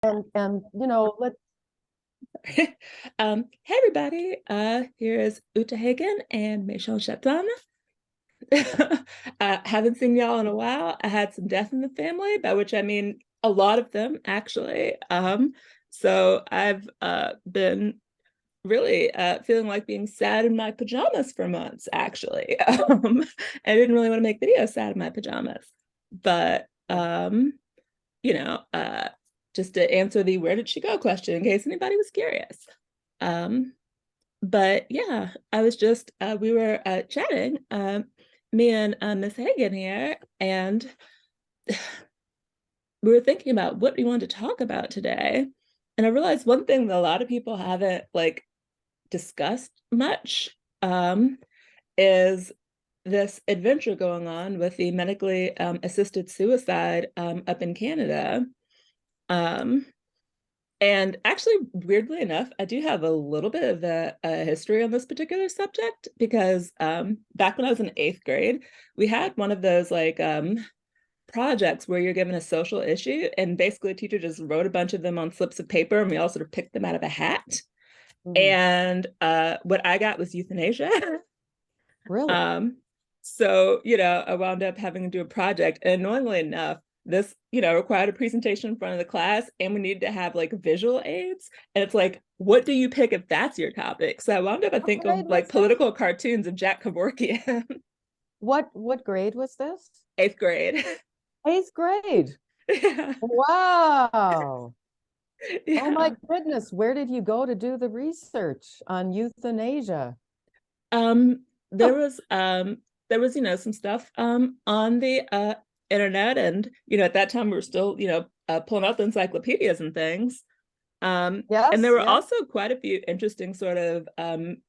And let's. Hey everybody, here is Ute Heggen and Michelle Chaplin. Haven't seen y'all in a while. I had some death in the family, by which I mean a lot of them actually. So I've been really feeling like being sad in my pajamas for months, actually. I didn't really want to make videos sad in my pajamas, but you know, uh, just to answer the where did she go question in case anybody was curious. Um, but yeah, I was just we were chatting, me and Miss Hagen here, and we were thinking about what we wanted to talk about today. And I realized one thing that a lot of people haven't like discussed much is this adventure going on with the medically assisted suicide up in Canada. Um, And actually, weirdly enough, I do have a little bit of a history on this particular subject because back when I was in eighth grade, we had one of those like projects where you're given a social issue, and basically, a teacher just wrote a bunch of them on slips of paper, and we all sort of picked them out of a hat. Mhm. And what I got was euthanasia. Really? Um, so, I wound up having to do a project. And annoyingly enough, this, required a presentation in front of the class, and we needed to have like visual aids. And it's like, what do you pick if that's your topic? So I wound up, I What think, grade of like was this? political cartoons of Jack Kevorkian, What grade was this? eighth grade. Eighth grade. Yeah. Wow. Oh my Yeah. goodness. Where did you go to do the research on euthanasia? Um, there was some stuff on the internet, and at that time we were still, pulling out the encyclopedias and things. And there Yes, were yes, also quite a few interesting sort of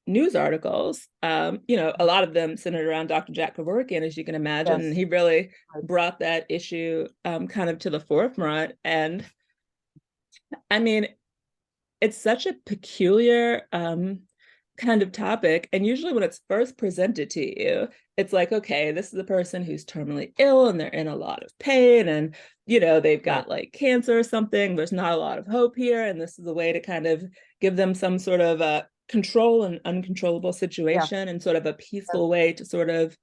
news articles, a lot of them centered around Dr. Jack Kevorkian, as you can imagine. And yes. he really Right. brought that issue kind of to the forefront. And I mean, it's such a peculiar kind of topic. And usually when it's first presented to you, it's like, okay, this is a person who's terminally ill and they're in a lot of pain, and they've Right. got like cancer or something. There's not a lot of hope here, and this is a way to kind of give them some sort of a control an uncontrollable Yeah. situation and sort of a Yes. peaceful way to sort of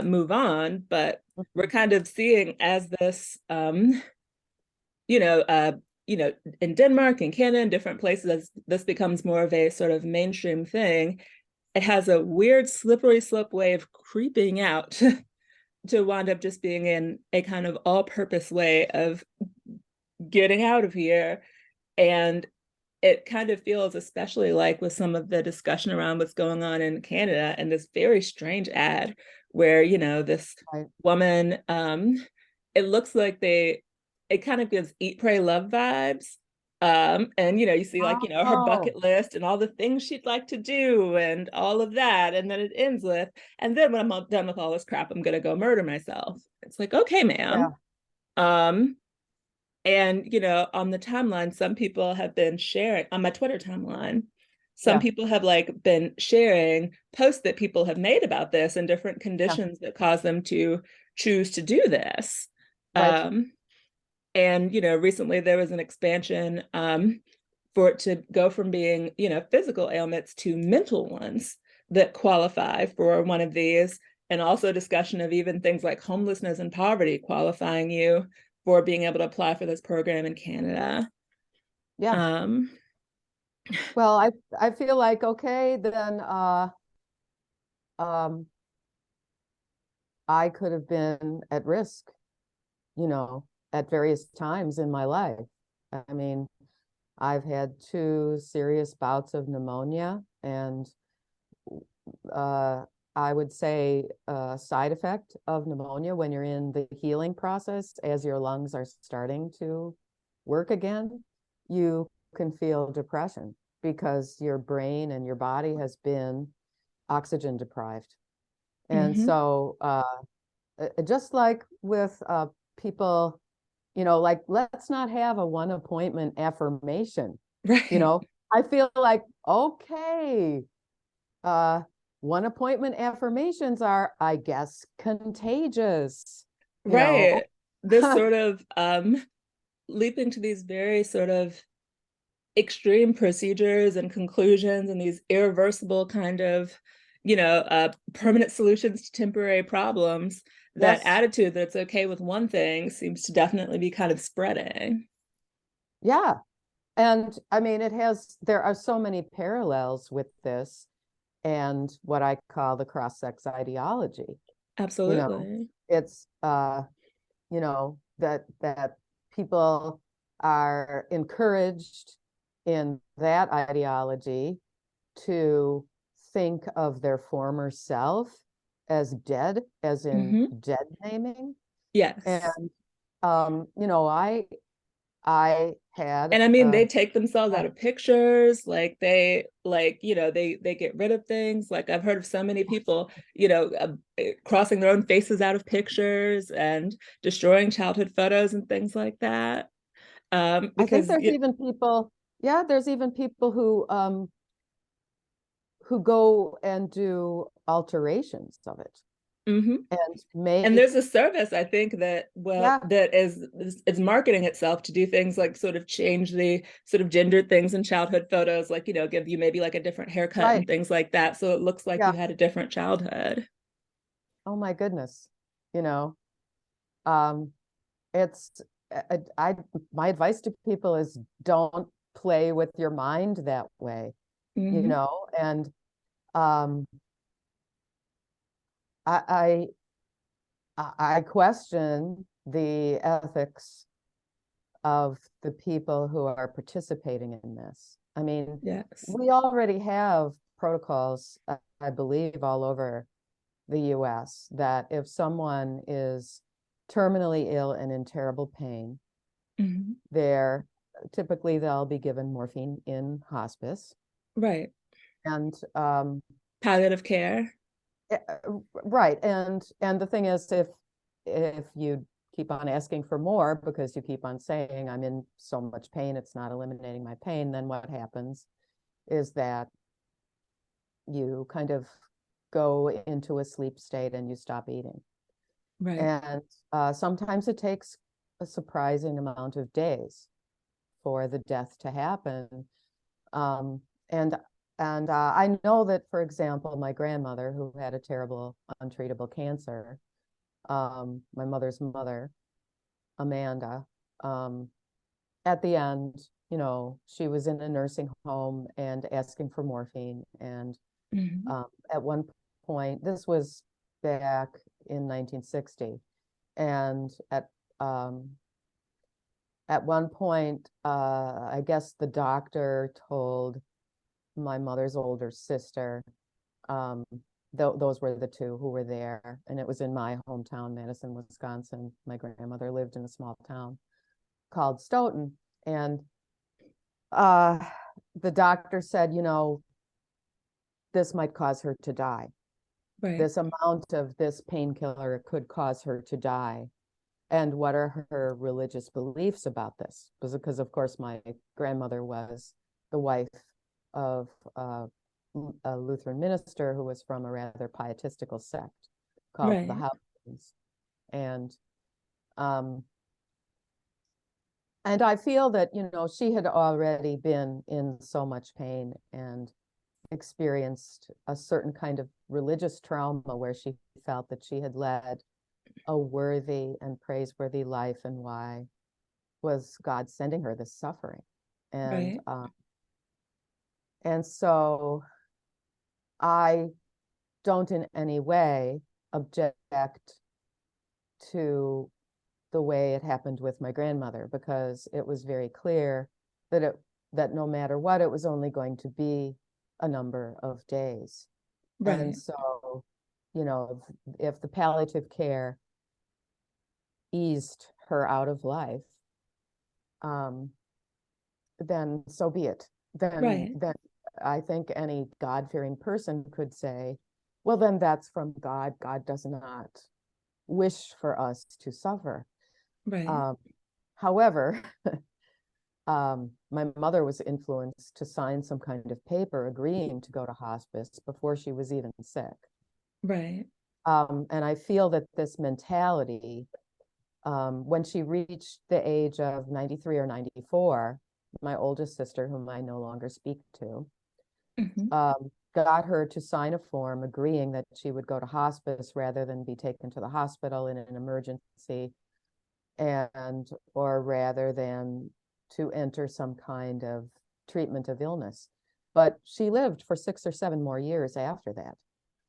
move on. But we're Mhm. kind of seeing as this you know, uh, in Denmark and Canada and different places, as this becomes more of a sort of mainstream thing, it has a weird slippery slope way of creeping out to wind up just being in a kind of all-purpose way of getting out of here. And it kind of feels, especially like with some of the discussion around what's going on in Canada and this very strange ad where, this Right. woman, it looks like it kind of gives Eat, Pray, Love vibes. And you see like, her Oh, bucket list and all the things she'd like to do and all of that. And then it ends with, and then when I'm all done with all this crap, I'm gonna go murder myself. It's like, okay, yeah, ma'am. Um, and, on the timeline, some people have been sharing on my Twitter timeline. Some yeah, people have like been sharing posts that people have made about this and different yeah. conditions that cause them to choose to do this. Right. Um, and, recently there was an expansion for it to go from being, physical ailments to mental ones that qualify for one of these. And also discussion of even things like homelessness and poverty qualifying you for being able to apply for this program in Canada. Yeah. Um, Well, I feel like okay, then um I could have been at risk, at various times in my life. I mean, I've had two serious bouts of pneumonia, and uh, I would say a side effect of pneumonia when you're in the healing process, as your lungs are starting to work again, you can feel depression because your brain and your body has been oxygen deprived. And mhm. so, just like with people, like let's not have a one appointment affirmation. You Right, know, I feel like, okay, uh, one appointment affirmations are, I guess, contagious, you know. right. This sort of leaping to these very sort of extreme procedures and conclusions and these irreversible kind of, permanent solutions to temporary problems, that Yes. attitude that it's okay with one thing seems to definitely be kind of spreading. Yeah. And I mean, there are so many parallels with this and what I call the cross-sex ideology. You know, Absolutely. it's that people are encouraged in that ideology to think of their former self as dead, as in Hmm. dead naming. Yes. And I had And I mean, they take themselves out of pictures, like they get rid of things. Like I've heard of so many people, crossing their own faces out of pictures and destroying childhood photos and things like that. I think Because there's even people who go and do alterations of it mhm. and And make, there's a service, I think, that yeah, that is marketing itself to do things like sort of change the sort of gender things in childhood photos, like, give you maybe like a different haircut and right. things like that, so it looks like you Yeah. had a different childhood. Oh my goodness. You know, um, it's my advice to people is don't play with your mind that way, Hmm. and um, I I question the ethics of the people who are participating in this. I mean, Yes. we already have protocols, I believe, all over the US that if someone is terminally ill and in terrible pain, Hmm. they're they'll be given morphine in hospice. Right. And Palliative care. eh, right. And the thing is, if you keep on asking for more because you keep on saying I'm in so much pain, it's not eliminating my pain, then what happens is that you kind of go into a sleep state and you stop eating. Right. And sometimes it takes a surprising amount of days for the death to happen. Um, and I know that, for example, my grandmother, who had a terrible, untreatable cancer, my mother's mother, Amanda, um, at the end, she was in a nursing home and asking for morphine. And Hmm. at one point, this was back in 1960, and um, at one point, I guess the doctor told my mother's older sister, um, those were the two who were there, and it was in my hometown, Madison, Wisconsin. My grandmother lived in a small town called Stoughton, and uh, the doctor said, this might cause her to die. Right. This amount of this painkiller could cause her to die. And what are her religious beliefs about this? Because of course, my grandmother was the wife of a Lutheran minister who was from a rather pietistical sect called the Right. Howes. And um, and I feel that, she had already been in so much pain and experienced a certain kind of religious trauma where she felt that she had led a worthy and praiseworthy life, and why was God sending her this suffering? And Right. so I don't in any way object to the way it happened with my grandmother, because it was very clear that no matter what, it was only going to be a number of days. And Right. so, if the palliative care eased her out of life, um, then so be it. Right. Then I think any God-fearing person could say, well, then that's from God. God does not wish for us to suffer. Right. Um, However, my mother was influenced to sign some kind of paper agreeing to go to hospice before she was even sick. Right. And I feel that this mentality when she reached the age of 93 or 94, my oldest sister, whom I no longer speak to, got her to sign a form agreeing that she would go to hospice rather than be taken to the hospital in an emergency, and or rather than to enter some kind of treatment of illness. But she lived for 6 or 7 more years after that.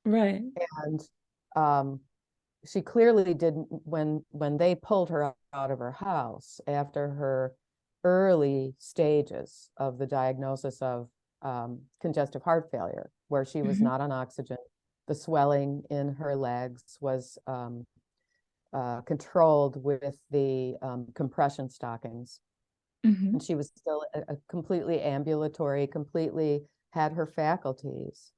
Right. And she clearly didn't, when they pulled her out of her house after her early stages of the diagnosis of congestive heart failure, where she was not on oxygen, the swelling in her legs was controlled with the compression stockings. And she was still a completely ambulatory, completely had her faculties.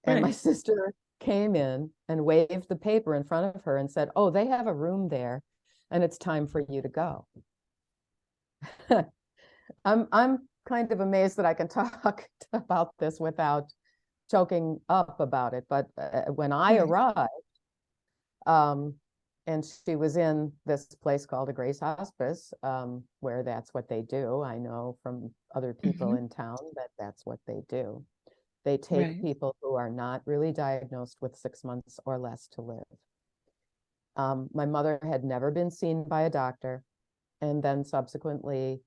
And my sister came in and waved the paper in front of her and said, "Oh, they have a room there and it's time for you to go." I'm kind of amazed that I can talk about this without choking up about it. But when I arrived, and she was in this place called a Grace Hospice, where that's what they do. I know from other people in town that that's what they do. They take people who are not really diagnosed with 6 months or less to live. My mother had never been seen by a doctor, and then subsequently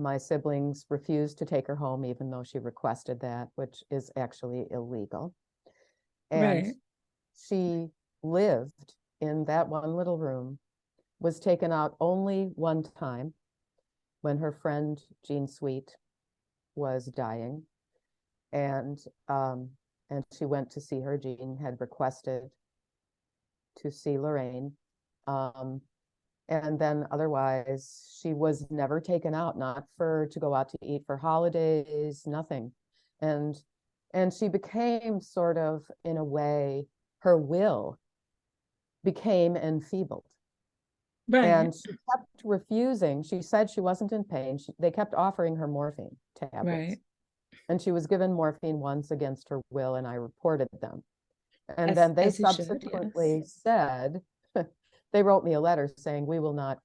my siblings refused to take her home, even though she requested that, which is actually illegal. And she lived in that one little room, was taken out only one time when her friend Jean Sweet was dying. And she went to see her. Jean had requested to see Lorraine. And then otherwise, she was never taken out, not to go out to eat for holidays, nothing. And she became sort of, in a way, her will became enfeebled. And she kept refusing. She said she wasn't in pain. They kept offering her morphine tablets. And she was given morphine once against her will, and I reported them. And then they subsequently said, they wrote me a letter saying, "We will not,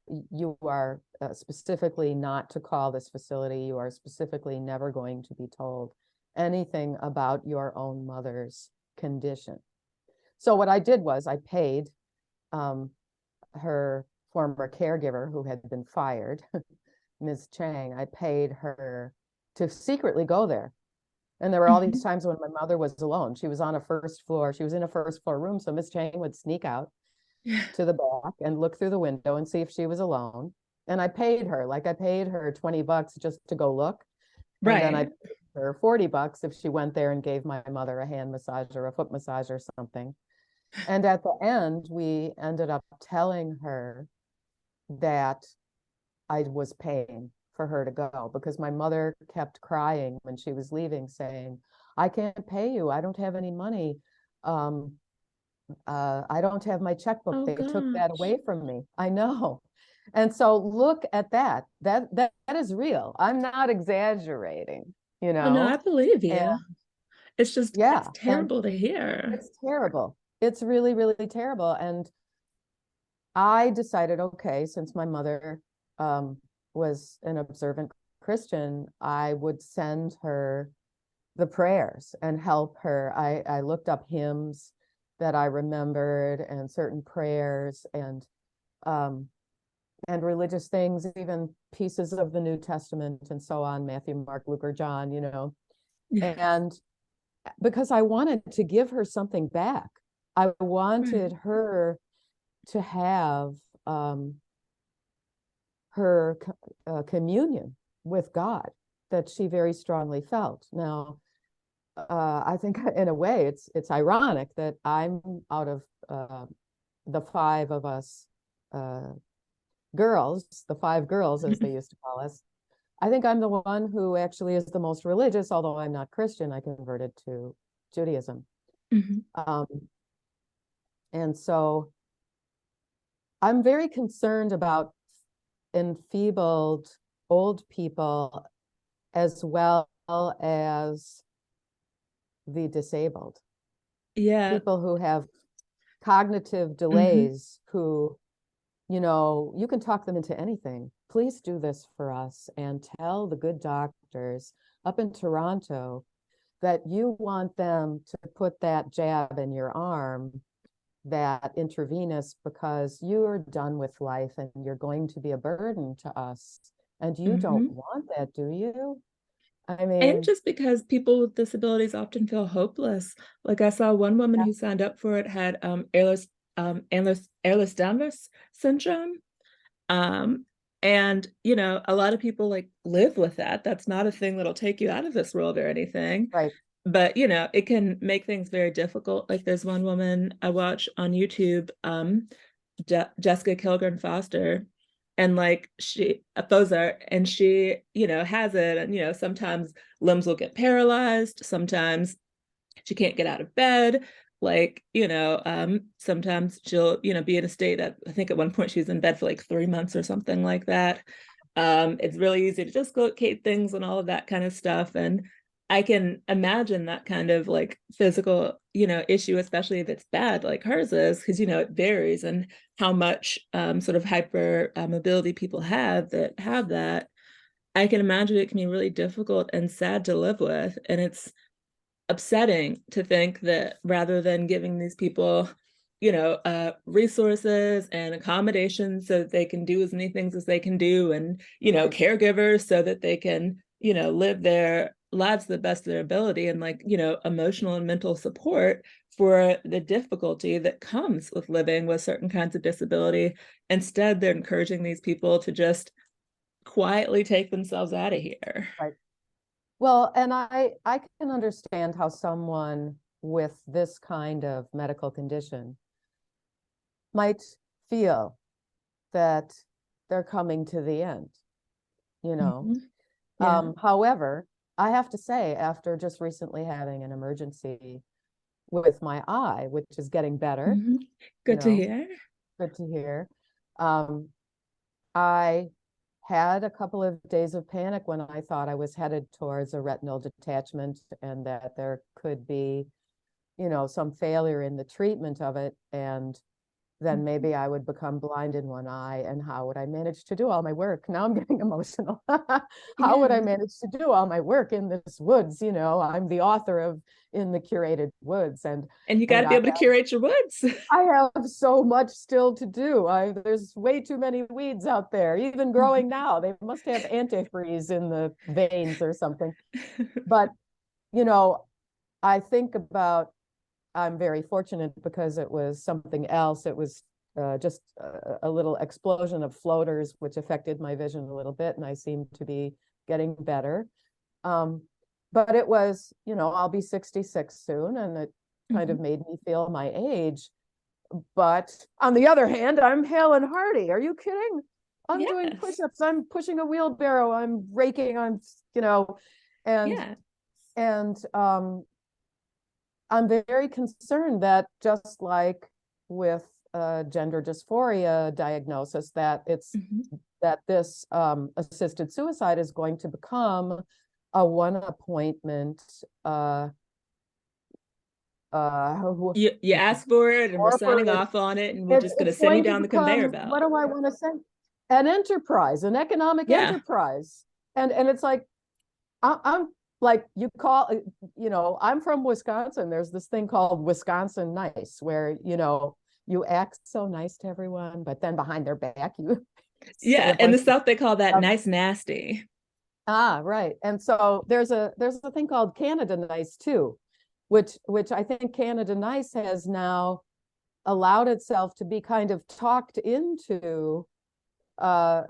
you are specifically not to call this facility. You are specifically never going to be told anything about your own mother's condition." So what I did was I paid her former caregiver, who had been fired, Ms. Chang, I paid her to secretly go there. And there were all these times when my mother was alone. She was on a first floor. She was in a first floor room. So Miss Chang would sneak out to the back and look through the window and see if she was alone. And I paid her, like I paid her $20 just to go look. And then I paid her $40 if she went there and gave my mother a hand massage or a foot massage or something. And at the end, we ended up telling her that I was paying for her to go, because my mother kept crying when she was leaving, saying, "I can't pay you. I don't have any money. I don't have my checkbook. They took that away from me." I know. And so look at that. That is real. I'm not exaggerating, you Oh, no, know. I believe you. And It's just, it's yeah, and terrible to hear. it's terrible. It's really, really terrible. And I decided, okay, since my mother was an observant Christian, I would send her the prayers and help her. I looked up hymns that I remembered and certain prayers and religious things, even pieces of the New Testament and so on, Matthew, Mark, Luke, or John, you know. And because I wanted to give her something back. I wanted her to have her communion with God that she very strongly felt. Now, I think in a way it's ironic that I'm out of the five of us girls, the five girls as they used to call us. I think I'm the one who actually is the most religious, although I'm not Christian. I converted to Judaism. And so I'm very concerned about enfeebled old people as well as the disabled. Yeah. People who have cognitive Mm-hmm. delays who, you know, you can talk them into anything. Please do this for us and tell the good doctors up in Toronto that you want them to put that jab in your arm, that intravenous, because you're done with life and you're going to be a burden to us. And you don't Mm-hmm. want that, do you? I And mean, just because people with disabilities often feel hopeless. Like I saw one woman who signed up for it had Ehlers-Danlos syndrome. Um, and you know, a lot of people like live with that. That's not a thing that'll take you out of this world or anything. right. But you know, it can make things very difficult. Like there's one woman I watch on YouTube, Jessica Kilgren Foster, and like she a Fozart, and she, you know, has it, and you know, sometimes limbs will get paralyzed, sometimes she can't get out of bed. Like, you know, sometimes she'll, you know, be in a state that I think at one point she was in bed for like 3 months or something like that. It's really easy to dislocate things and all of that kind of stuff. And I can imagine that kind of like physical, you know, issue, especially if it's bad like hers is, because, you know, it varies and how much sort of hyper mobility people have that have that. I can imagine it can be really difficult and sad to live with. And it's upsetting to think that rather than giving these people, you know, resources and accommodations so that they can do as many things as they can do, and you know, Right. caregivers so that they can, you know, live their lives to the best of their ability, and like, you know, emotional and mental support for the difficulty that comes with living with certain kinds of disability. Instead, they're encouraging these people to just quietly take themselves out of here. Right. Well, and I can understand how someone with this kind of medical condition might feel that they're coming to the end, you know. Mm-hmm. Yeah. However, I have to say, after just recently having an emergency with my eye, which is getting better, Mm-hmm. you Good to know, hear. good to hear. Um, I had a couple of days of panic when I thought I was headed towards a retinal detachment and that there could be, you know, some failure in the treatment of it. And then maybe I would become blind in one eye. And how would I manage to do all my work? Now I'm getting emotional. How would I Yeah. manage to do all my work in this woods? You know, I'm the author of In the Curated Woods, And you got and to be able to curate your woods. I have so much still to do. There's way too many weeds out there, even growing now. They must have antifreeze in the veins or something. But, you know, I think about, I'm very fortunate because it was something else. It was just a little explosion of floaters, which affected my vision a little bit, and I seem to be getting better. Um, but it was, you know, I'll be 66 soon, and it kind of Mhm. made me feel my age. But on the other hand, I'm hale and hearty. Are you kidding? I'm doing Yes. push-ups. I'm pushing a wheelbarrow. I'm raking. I'm, you know, and Yeah. and I'm very concerned that just like with gender dysphoria diagnosis, that it's Mhm. that this assisted suicide is going to become a one appointment You asked for it and we're or signing for off on it and we're just going to it's send you going to down the conveyor become, what belt. do I want to say? An enterprise, an economic Yeah. enterprise. And it's like, I'm like, you call, you know, I'm from Wisconsin. There's this thing called Wisconsin nice, where, you know, you act so nice to everyone, but then behind their back, you say Yeah. a In the bunch of South, they call that stuff. nice nasty. Right. And so there's a thing called Canada Nice too, which I think Canada Nice has now allowed itself to be kind of talked into, uh,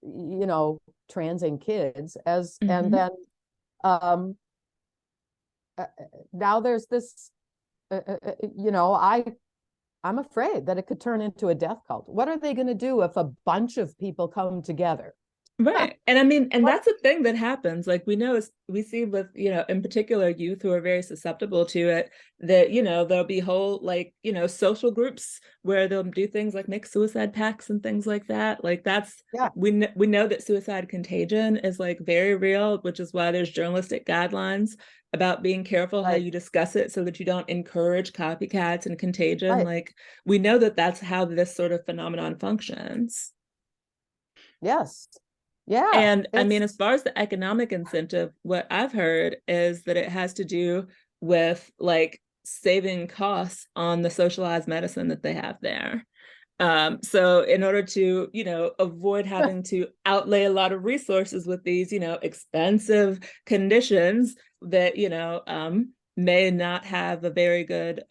you know, transing kids as, and Hmm. then um, now there's this, you know, I'm afraid that it could turn into a death cult. What are they going to do if a bunch of people come together? Right. And I mean, and What? that's a thing that happens. Like we know, we see with, in particular youth who are very susceptible to it, that, there'll be whole like, social groups where they'll do things like make suicide pacts and things like that. Like that's, Yeah, we know that suicide contagion is like very real, which is why there's journalistic guidelines about being careful how right, you discuss it so that you don't encourage copycats and contagion. right. Like we know that that's how this sort of phenomenon functions. Yes. Yeah, And I mean, as it's far as the economic incentive, what I've heard is that it has to do with like saving costs on the socialized medicine that they have there. So in order to, avoid having to outlay a lot of resources with these, expensive conditions that, may not have a very good,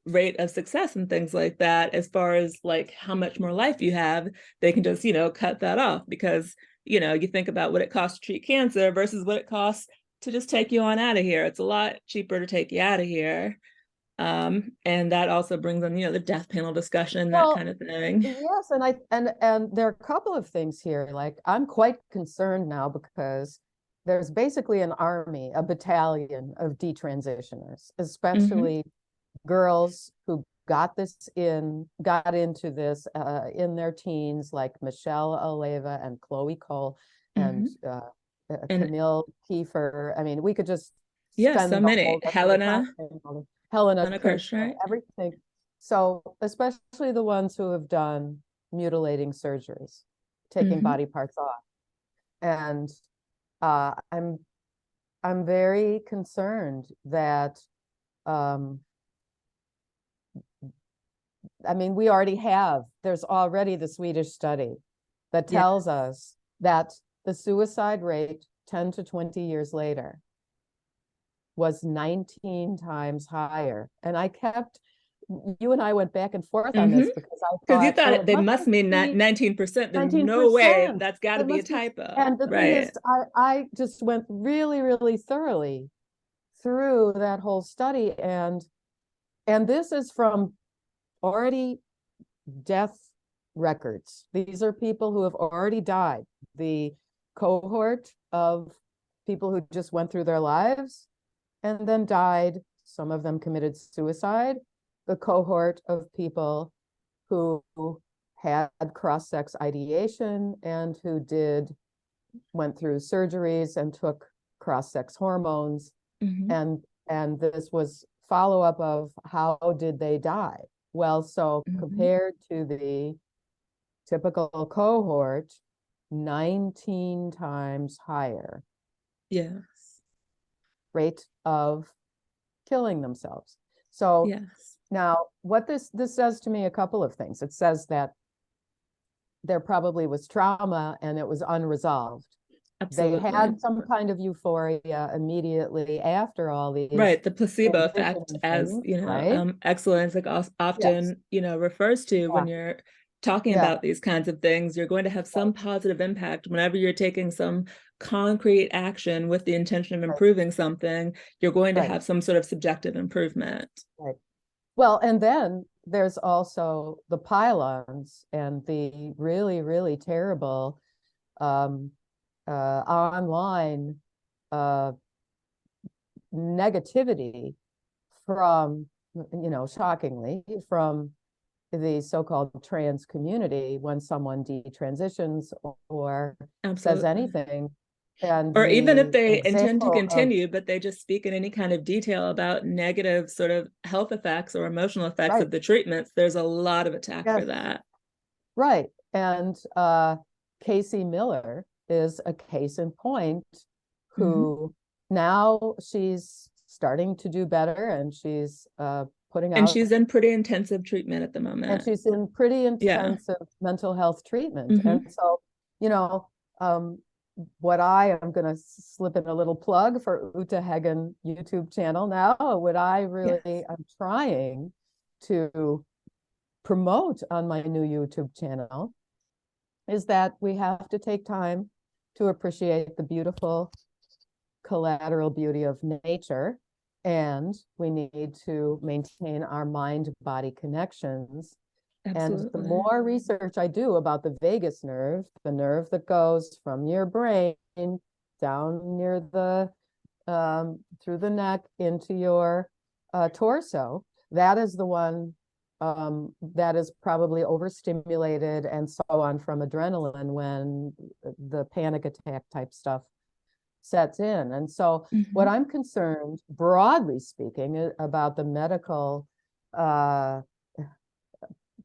rate of success and things like that, as far as like how much more life you have, they can just, cut that off because, you think about what it costs to treat cancer versus what it costs to just take you on out of here. It's a lot cheaper to take you out of here. And that also brings in, the death panel discussion, that well, kind of thing. yes, and there are a couple of things here. Like I'm quite concerned now because there's basically an army, a battalion of detransitioners, Mm-hmm. especially girls who got into this in their teens, like Michelle Aleva and Chloe Cole and Mm-hmm. And Camille Kiefer. I mean, we could just yeah, spend so the many. whole rest of the time. Helena Helena Kirsch, Kirsch, right? everything. So especially the ones who have done mutilating surgeries, taking Mm-hmm. body parts off. And uh, I'm I'm very concerned that um, I mean, there's already the Swedish study that Yeah. tells us that the suicide rate 10 to 20 years later was 19 times higher. And you and I went back and forth on Mm-hmm. this because I Because you thought, thought well, it, it they must must just mean be 19%. There's no way 19%. that's got to It be a must be. typo. And the thing is, Right. I just went really, really thoroughly through that whole study. And this is from already death records. These are people who have already died. The cohort of people who just went through their lives and then died. Some of them committed suicide. The cohort of people who had cross-sex ideation and who went through surgeries and took cross-sex hormones. Mm-hmm. And this was follow-up of how did they die? Well, so Mm-hmm. compared to the typical cohort, 19 times higher Yes. rate of killing themselves. So Yes. now what this says to me a couple of things. It says that there probably was trauma and it was unresolved. They Absolutely. had some kind of euphoria immediately after all these Right. The placebo effect, transitioning as things, right? excellence like Yes. often, refers to when Yeah. you're talking Yeah. about these kinds of things, you're going to have Right. some positive impact whenever you're taking some concrete action with the intention of Right. improving something, you're going to Right. have some sort of subjective improvement. Right. Well, and then there's also the pylons and the really, really terrible um, online uh, negativity from, shockingly, from the so-called trans community when someone detransitions or says Absolutely. anything. And Or even if the they intend to example of, continue, but they just speak in any kind of detail about negative sort of health effects or emotional effects right, of the treatments, there's a lot of attack for yes, that. right. And Casey Miller is a case in point Mm-hmm. who now she's starting to do better and she's putting And out, she's in pretty intensive treatment at the and moment. she's in pretty Yeah. intensive mental health treatment. And Mm-hmm. so, you know, um, what I am going to slip in a little plug for Ute Heggen YouTube channel now, what I Yes. really am trying to promote on my new YouTube channel is that we have to take time to appreciate the beautiful collateral beauty of nature. And we need to maintain our mind body connections And the Absolutely. more research I do about the vagus nerve, the nerve that goes from your brain down near the through the neck into your torso, that is the one that is probably overstimulated and so on from adrenaline when the panic attack type stuff sets in. And so what Mm-hmm. I'm concerned, broadly speaking, about the medical uh,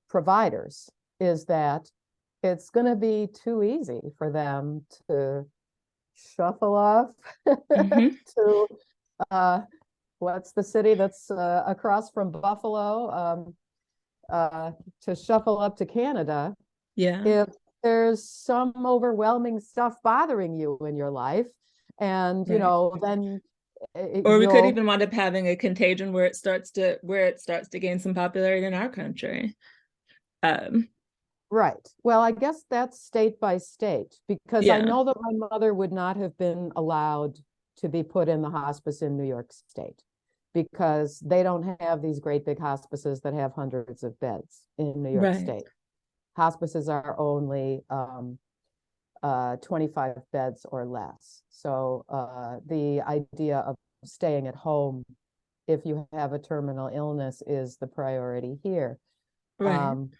providers is that it's going to be too easy for them to shuffle off Mm-hmm. to what's the city that's across from Buffalo, to shuffle up to Canada Yeah. if there's some overwhelming stuff bothering you in your life. And, Right. then Or we could you'll, even wind up having a contagion where it starts to gain some popularity in our country. Um, right. Well, I guess that's state by state, because I yeah. know that my mother would not have been allowed to be put in the hospice in New York State because they don't have these great big hospices that have hundreds of beds in New York Right. State. Hospices are only 25 beds or less. So the idea of staying at home if you have a terminal illness is the priority here. Right. Um,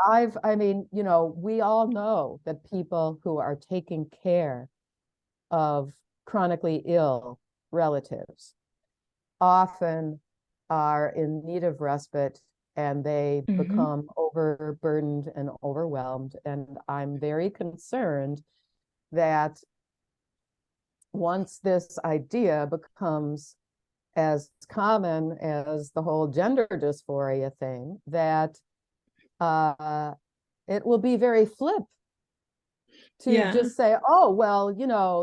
I mean, we all know that people who are taking care of chronically ill relatives often are in need of respite and they Mm-hmm. become overburdened and overwhelmed. And I'm very concerned that once this idea becomes as common as the whole gender dysphoria thing, that uh, it will be very flip to Yeah. just say, oh, well,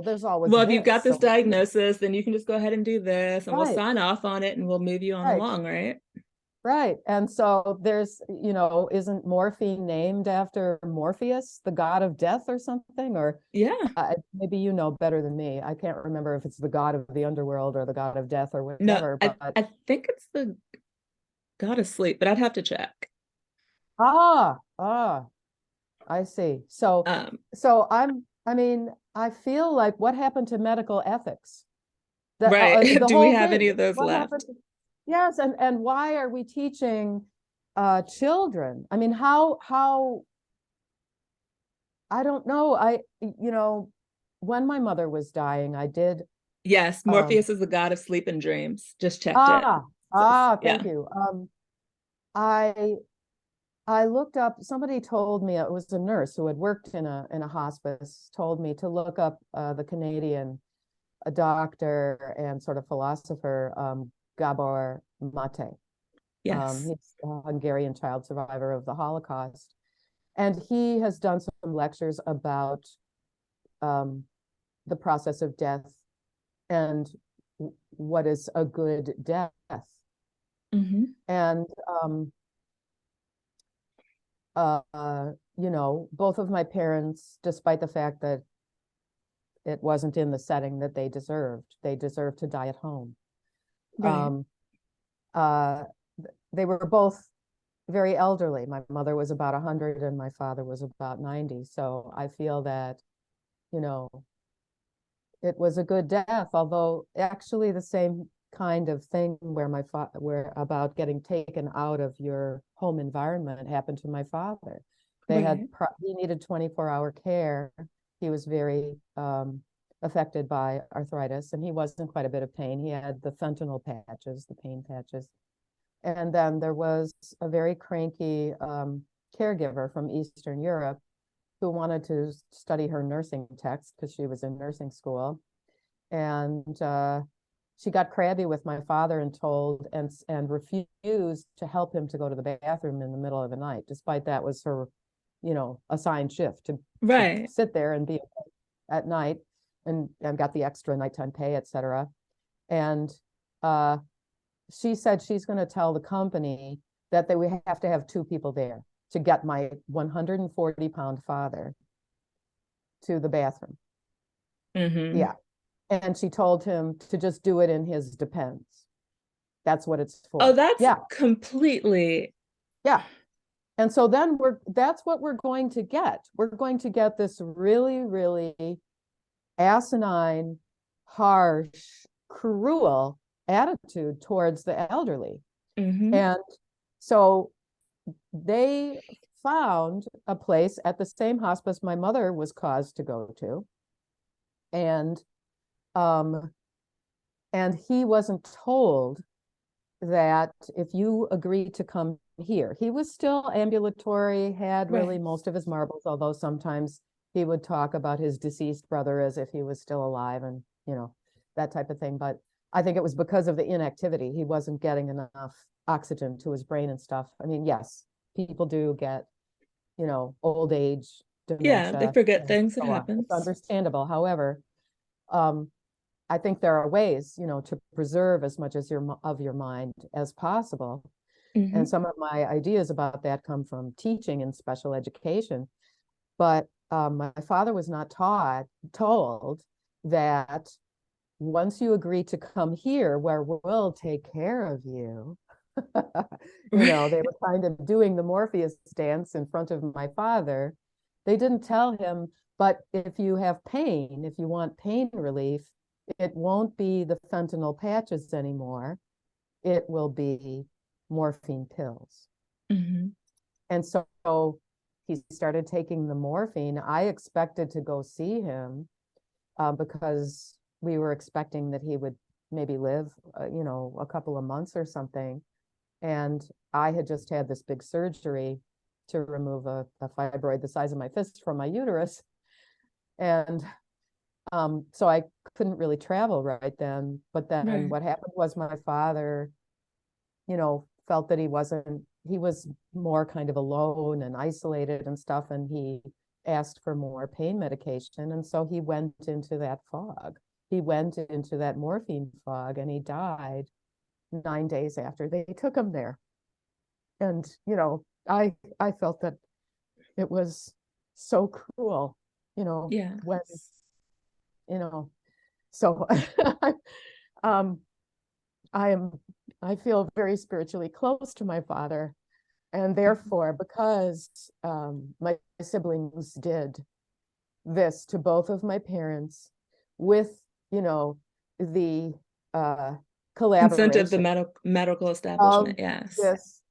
there's always Well, if you've got this. this So, diagnosis, then you can just go ahead and do this and we'll right, sign off on it and we'll move you on right, along, right? right. And so there's, isn't morphine named after Morpheus, the god of death or something? Or Yeah. maybe you know better than me. I can't remember if it's the god of the underworld or the god of death or No, whatever, I, but I think it's the God of Sleep, but I'd have to check. ah, I see. So, Um, I mean, I feel like what happened to medical ethics? right. The Do we whole have thing. any of those What happened? left? Yes, and why are we teaching children? I mean, how I don't know. When my mother was dying, I did Yes, um Morpheus is the god of sleep and dreams. Just checked it. ah So, thank yeah. you. I I looked up, somebody told me, it was a nurse who had worked in a hospice, told me to look up the Canadian a doctor and sort of philosopher, Gabor Mate. Yes. He's a Hungarian child survivor of the Holocaust. And he has done some lectures about um, the process of death and what is a good death. Mm-hmm. And uh, both of my parents, despite the fact that it wasn't in the setting that they deserved to die at home. Right. Um, uh, they were both very elderly. My mother was about 100 and my father was about 90. So I feel that, you know, it was a good death, although actually the same kind of thing where where about getting taken out of your home environment happened to my father. Right. He needed 24-hour care. He was very affected by arthritis and he was in quite a bit of pain. He had the fentanyl patches, the pain patches. And then there was a very cranky caregiver from Eastern Europe who wanted to study her nursing text because she was in nursing school. And she got crabby with my father and refused to help him to go to the bathroom in the middle of the night, despite that was her, assigned shift to Right. sit there and be at night and got the extra nighttime pay, etc. And uh, she said she's going to tell the company that we have to have two people there to get my 140-pound father to the bathroom. Mm-hmm. Yeah. And she told him to just do it in his Depends. That's what it's Oh, for. that's Yeah. completely. Yeah. And so then that's what we're going to get. We're going to get this really, really asinine, harsh, cruel attitude towards the elderly. Mm-hmm. And so they found a place at the same hospice my mother was caused to go to. And um, and he wasn't told that if you agree to come here, he was still ambulatory, had really Right. most of his marbles, although sometimes he would talk about his deceased brother as if he was still alive and, that type of thing. But I think it was because of the inactivity. He wasn't getting enough oxygen to his brain and stuff. I mean, yes, people do get, old age, Yeah, they dementia, forget and things. It so on. It's happens. understandable. However, um, I think there are ways, to preserve as much as of your mind as possible. Mm-hmm. And some of my ideas about that come from teaching in special education. But my father was not told that once you agree to come here, where we'll take care of you. They Right. were kind of doing the Morpheus dance in front of my father. They didn't tell him, but if you have pain, if you want pain relief, it won't be the fentanyl patches anymore. It will be morphine pills. Mm-hmm. And so he started taking the morphine. I expected to go see him because we were expecting that he would maybe live, a couple of months or something. And I had just had this big surgery to remove a fibroid the size of my fist from my uterus. And so I couldn't really travel right then. But then Right. what happened was my father, felt that he was more kind of alone and isolated and stuff. And he asked for more pain medication. And so he went into that fog. He went into that morphine fog and he died 9 days after they took him there. And, I felt that it was so cruel, Yeah. when, you know, so um, I am, I feel very spiritually close to my father. And therefore, because my siblings did this to both of my parents with, the uh, Consent of the collaboration medical establishment. of Yes. this,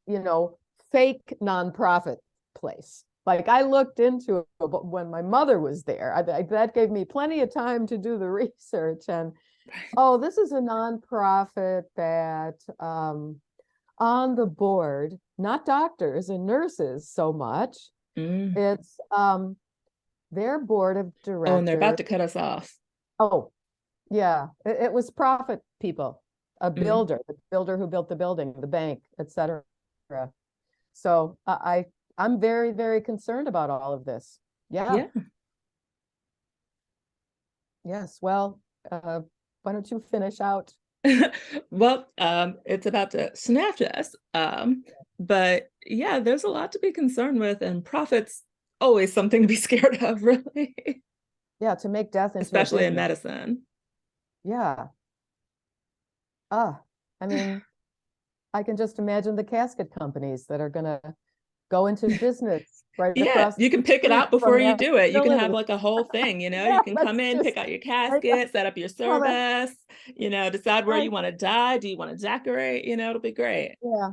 fake nonprofit place. Like I looked into it but when my mother was there. That gave me plenty of time to do the research. And Right. oh, this is a nonprofit that on the board, not doctors and nurses so much. Mm. It's their board of Oh, and they're about directors. to cut us off. Oh, yeah, it was profit people, a Mm. builder, the builder who built the building, the bank, etc. So I'm very, very concerned about all of this. Yeah. Yeah. Yes. Well, why don't you finish out? Well, it's about to snatch us. But yeah, there's a lot to be concerned with, and profit's always something to be scared of, really, Yeah, to make death into a especially in business. medicine. Yeah. I mean, I can just imagine the casket companies that are going to go into business right Yeah, across you the can pick it street out before from you that do it. You can have facility. like a whole thing, Yeah, you can come let's in, pick just out your make casket, set up your all that. service, decide where Right. you want to die. Do you want to decorate? It'll be great. Yeah.